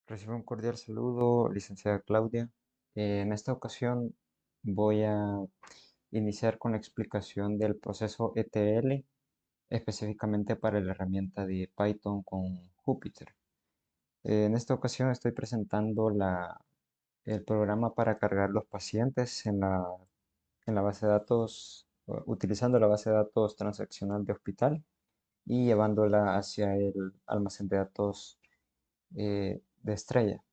Recibo un cordial saludo, licenciada Claudia. En esta ocasión voy a iniciar con la explicación del proceso ETL, específicamente para la herramienta de Python con Jupyter. En esta ocasión estoy presentando el programa para cargar los pacientes en la base de datos, utilizando la base de datos transaccional de hospital y llevándola hacia el almacén de datos de Estrella.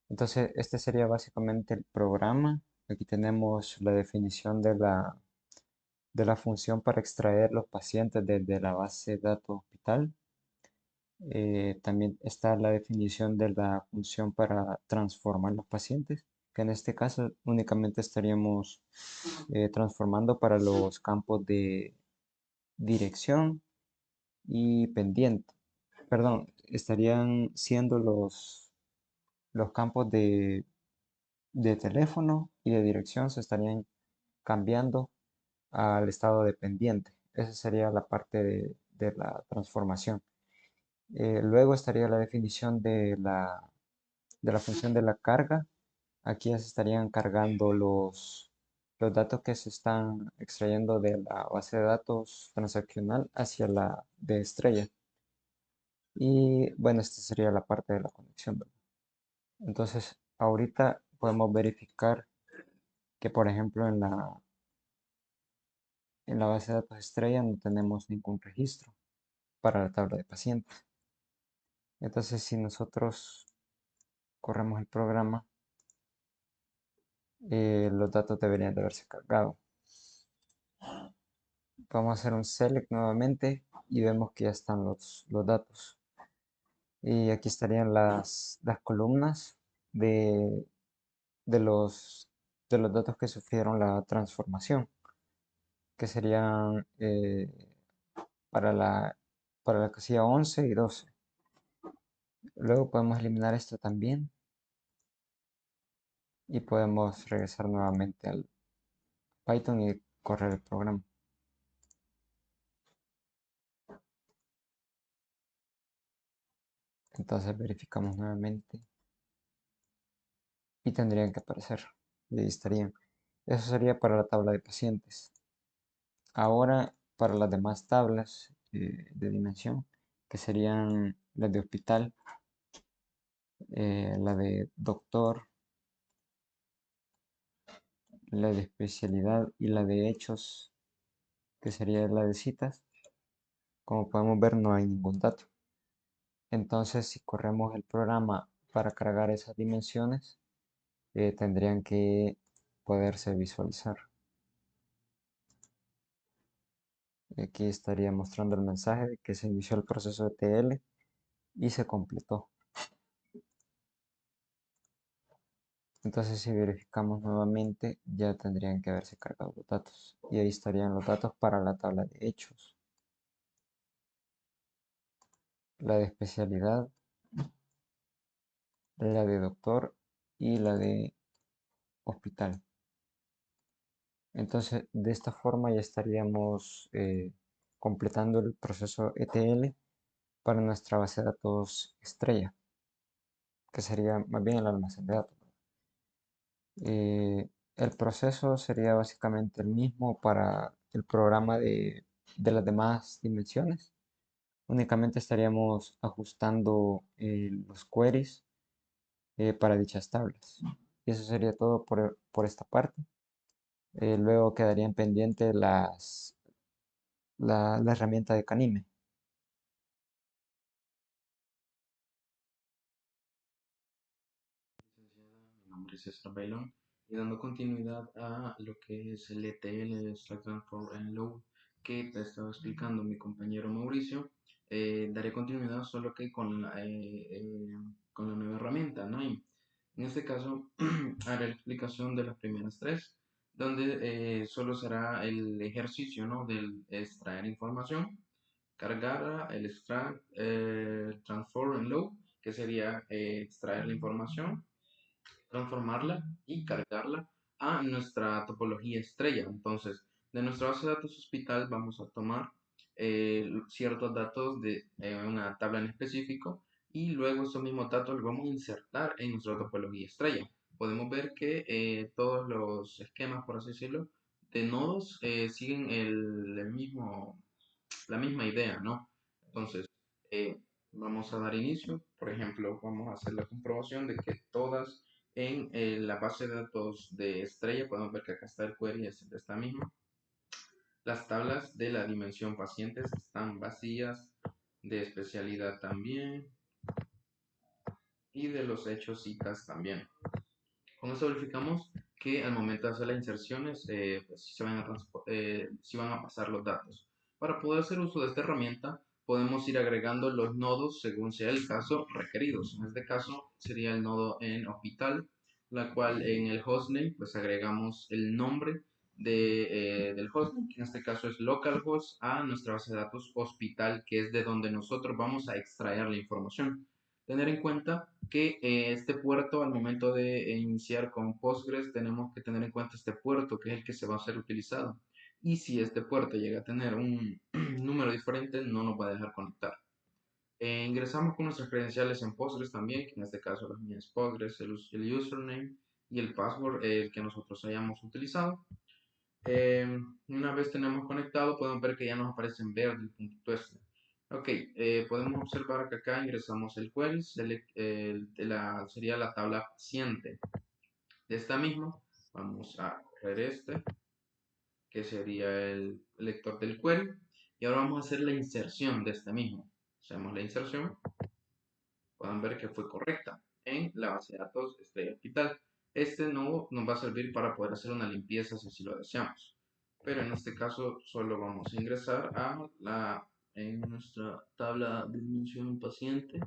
Entonces, este sería básicamente el programa. Aquí tenemos la definición de la función para extraer los pacientes desde la base de datos hospital. También está la definición de la función para transformar los pacientes, que en este caso únicamente estaríamos transformando para los campos de dirección y pendiente. Perdón, estarían siendo los campos de teléfono y de dirección se estarían cambiando al estado dependiente. Esa sería la parte de la transformación. Luego estaría la definición de la función de la carga. Aquí ya se estarían cargando los datos que se están extrayendo de la base de datos transaccional hacia la de estrella. Y bueno, esta sería la parte de la conexión, ¿verdad? Entonces, ahorita podemos verificar que, por ejemplo, en la base de datos estrella no tenemos ningún registro para la tabla de pacientes. Entonces, si nosotros corremos el programa, los datos deberían de haberse cargado. Vamos a hacer un select nuevamente y vemos que ya están los datos. Y aquí estarían las columnas de, de los, de los datos que sufrieron la transformación, que serían para la casilla 11 y 12. Luego podemos eliminar esto también y podemos regresar nuevamente al Python y correr el programa. Entonces verificamos nuevamente y tendrían que aparecer. Y ahí estarían. Eso sería para la tabla de pacientes. Ahora para las demás tablas de dimensión, que serían las de hospital, la de doctor, la de especialidad y la de hechos, que sería la de citas. Como podemos ver, no hay ningún dato. Entonces, si corremos el programa para cargar esas dimensiones, tendrían que poderse visualizar. Aquí estaría mostrando el mensaje de que se inició el proceso de TL y se completó. Entonces, si verificamos nuevamente, ya tendrían que haberse cargado los datos. Y ahí estarían los datos para la tabla de hechos, la de especialidad, la de doctor y la de hospital. Entonces, de esta forma ya estaríamos completando el proceso ETL para nuestra base de datos estrella, que sería más bien el almacén de datos. El proceso sería básicamente el mismo para el programa de las demás dimensiones. Únicamente estaríamos ajustando los queries para dichas tablas. Y eso sería todo por esta parte. Luego quedarían pendientes la herramienta de Canime. Licenciada, mi nombre es César Bailón y dando continuidad a lo que es el ETL, Extract Transform and Load, que te estaba explicando mi compañero Mauricio, daré continuidad solo que con la nueva herramienta, Nine. En este caso, haré la explicación de las primeras tres, donde solo será el ejercicio, ¿no?, del extraer información, cargar el extract, transform and load, que sería extraer la información, transformarla y cargarla a nuestra topología estrella. Entonces, de nuestra base de datos hospital vamos a tomar ciertos datos de una tabla en específico y luego esos mismos datos los vamos a insertar en nuestra topología estrella. Podemos ver que todos los esquemas, por así decirlo, de nodos siguen la misma idea, ¿no? Entonces, eh, vamos a dar inicio. Por ejemplo, vamos a hacer la comprobación de que todas en la base de datos de estrella, podemos ver que acá está el query, es de esta misma. Las tablas de la dimensión pacientes están vacías, de especialidad también, y de los hechos citas también. Con esto verificamos que al momento de hacer las inserciones, pues, sí van a pasar los datos. Para poder hacer uso de esta herramienta, podemos ir agregando los nodos según sea el caso requeridos. En este caso sería el nodo en hospital, la cual en el hostname pues agregamos el nombre del hostname, que en este caso es localhost, a nuestra base de datos hospital, que es de donde nosotros vamos a extraer la información. Tener en cuenta que este puerto, al momento de iniciar con Postgres, tenemos que tener en cuenta este puerto, que es el que se va a ser utilizado. Y si este puerto llega a tener un número diferente, no nos va a dejar conectar. Ingresamos con nuestras credenciales en Postgres también, que en este caso las mías Postgres, el username y el password el que nosotros hayamos utilizado. Una vez tenemos conectado, podemos ver que ya nos aparece en verde el puntito este. Ok, podemos observar que acá ingresamos el query, sería la tabla paciente. De esta misma, vamos a correr este, que sería el lector del query. Y ahora vamos a hacer la inserción de este mismo. Hacemos la inserción, pueden ver que fue correcta en la base de datos Estrella Hospital. Este nodo nos va a servir para poder hacer una limpieza si así lo deseamos. Pero en este caso solo vamos a ingresar en nuestra tabla de dimensión paciente.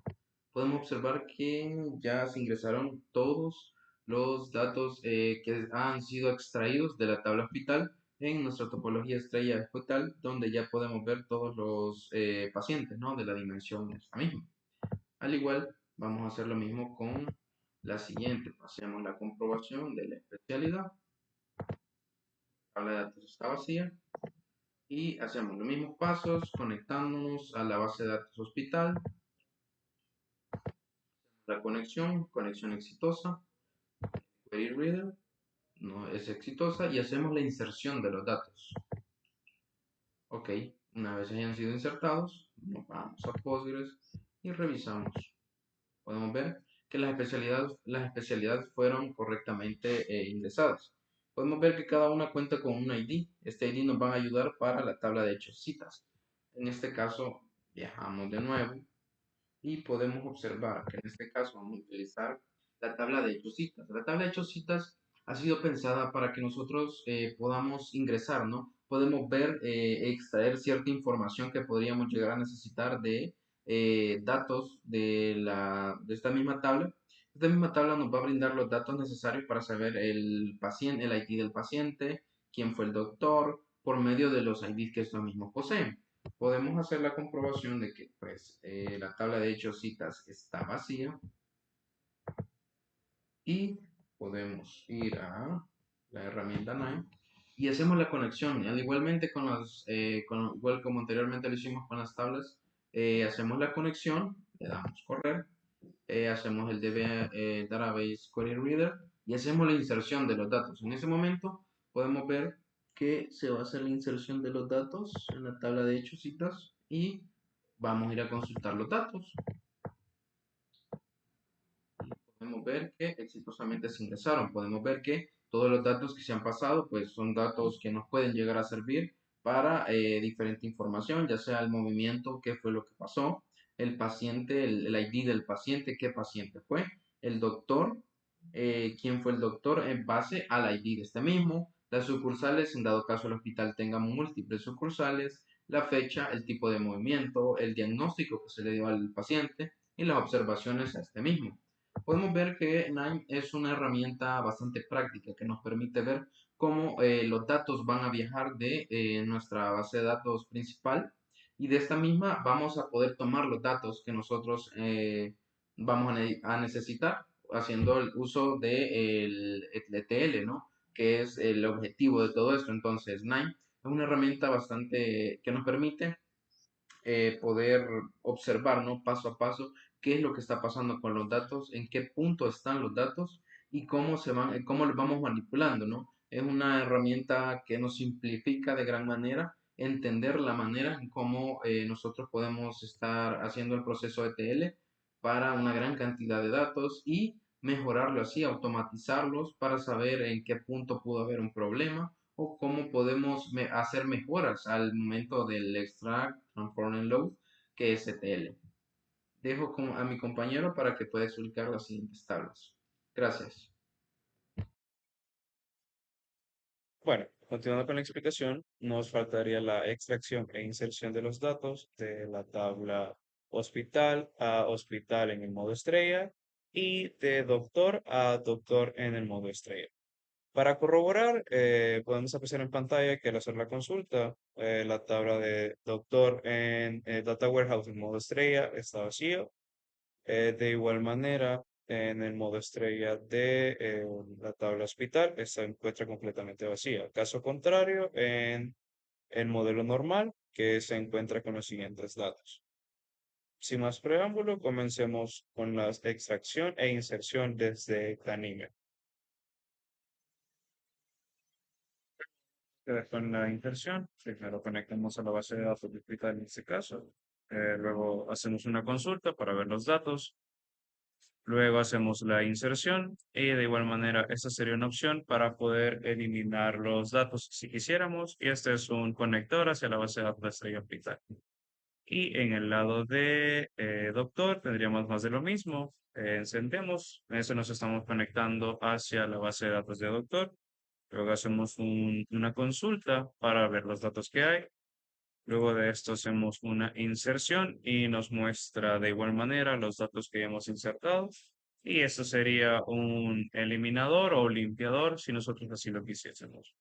Podemos observar que ya se ingresaron todos los datos que han sido extraídos de la tabla hospital en nuestra topología estrella hospital, donde ya podemos ver todos los pacientes, ¿no? De la dimensión esta misma. Al igual, vamos a hacer lo mismo con la siguiente. Hacemos la comprobación de la especialidad. La tabla de datos está vacía. Y hacemos los mismos pasos conectándonos a la base de datos hospital. La conexión exitosa. Query Reader no es exitosa y hacemos la inserción de los datos. Ok, una vez hayan sido insertados, nos vamos a Postgres y revisamos. Podemos ver que las especialidades fueron correctamente ingresadas. Podemos ver que cada una cuenta con un ID. Este ID nos va a ayudar para la tabla de hechos citas. En este caso, viajamos de nuevo y podemos observar que en este caso vamos a utilizar la tabla de hechos citas. La tabla de hechos citas ha sido pensada para que nosotros podamos ingresar, ¿no? Podemos ver, extraer cierta información que podríamos llegar a necesitar de datos de esta misma tabla. Esta misma tabla nos va a brindar los datos necesarios para saber el paciente, el ID del paciente, quién fue el doctor, por medio de los IDs que estos mismos poseen. Podemos hacer la comprobación de que pues, la tabla de hechos citas está vacía y podemos ir a la herramienta 9 y hacemos la conexión. Igualmente igual como anteriormente lo hicimos con las tablas, hacemos la conexión, le damos correr, hacemos el Database Query Reader y hacemos la inserción de los datos. En ese momento podemos ver que se va a hacer la inserción de los datos en la tabla de hechos citas y vamos a ir a consultar los datos. Podemos ver que exitosamente se ingresaron. Podemos ver que todos los datos que se han pasado pues son datos que nos pueden llegar a servir para diferente información, ya sea el movimiento, qué fue lo que pasó, el paciente, el ID del paciente, qué paciente fue, el doctor, quién fue el doctor en base al ID de este mismo, las sucursales, en dado caso el hospital tenga múltiples sucursales, la fecha, el tipo de movimiento, el diagnóstico que se le dio al paciente y las observaciones a este mismo. Podemos ver que Nine es una herramienta bastante práctica que nos permite ver cómo los datos van a viajar de nuestra base de datos principal y de esta misma vamos a poder tomar los datos que nosotros vamos a necesitar haciendo el uso del ETL, ¿no? Que es el objetivo de todo esto. Entonces, Nine es una herramienta bastante que nos permite poder observar, ¿no? Paso a paso qué es lo que está pasando con los datos, en qué punto están los datos y cómo se van, cómo los vamos manipulando, ¿no? Es una herramienta que nos simplifica de gran manera entender la manera en cómo nosotros podemos estar haciendo el proceso ETL para una gran cantidad de datos y mejorarlo así, automatizarlos para saber en qué punto pudo haber un problema o cómo podemos hacer mejoras al momento del extract, transform and load, que es ETL. Dejo a mi compañero para que pueda explicar las siguientes tablas. Gracias. Bueno, continuando con la explicación, nos faltaría la extracción e inserción de los datos de la tabla hospital a hospital en el modo estrella y de doctor a doctor en el modo estrella. Para corroborar, podemos apreciar en pantalla que al hacer la consulta, la tabla de doctor en Data Warehouse en modo estrella está vacío. De igual manera, en el modo estrella de la tabla hospital, se encuentra completamente vacía. Caso contrario, en el modelo normal, que se encuentra con los siguientes datos. Sin más preámbulo, comencemos con la extracción e inserción desde Canime. Con la inserción, primero conectamos a la base de datos de hospital en este caso. Luego hacemos una consulta para ver los datos. Luego hacemos la inserción y de igual manera esta sería una opción para poder eliminar los datos si quisiéramos. Y este es un conector hacia la base de datos de Estrella Hospital. Y en el lado de doctor tendríamos más de lo mismo. Encendemos, en eso nos estamos conectando hacia la base de datos de doctor. Luego hacemos una consulta para ver los datos que hay. Luego de esto hacemos una inserción y nos muestra de igual manera los datos que hemos insertado. Y esto sería un eliminador o limpiador si nosotros así lo quisiésemos.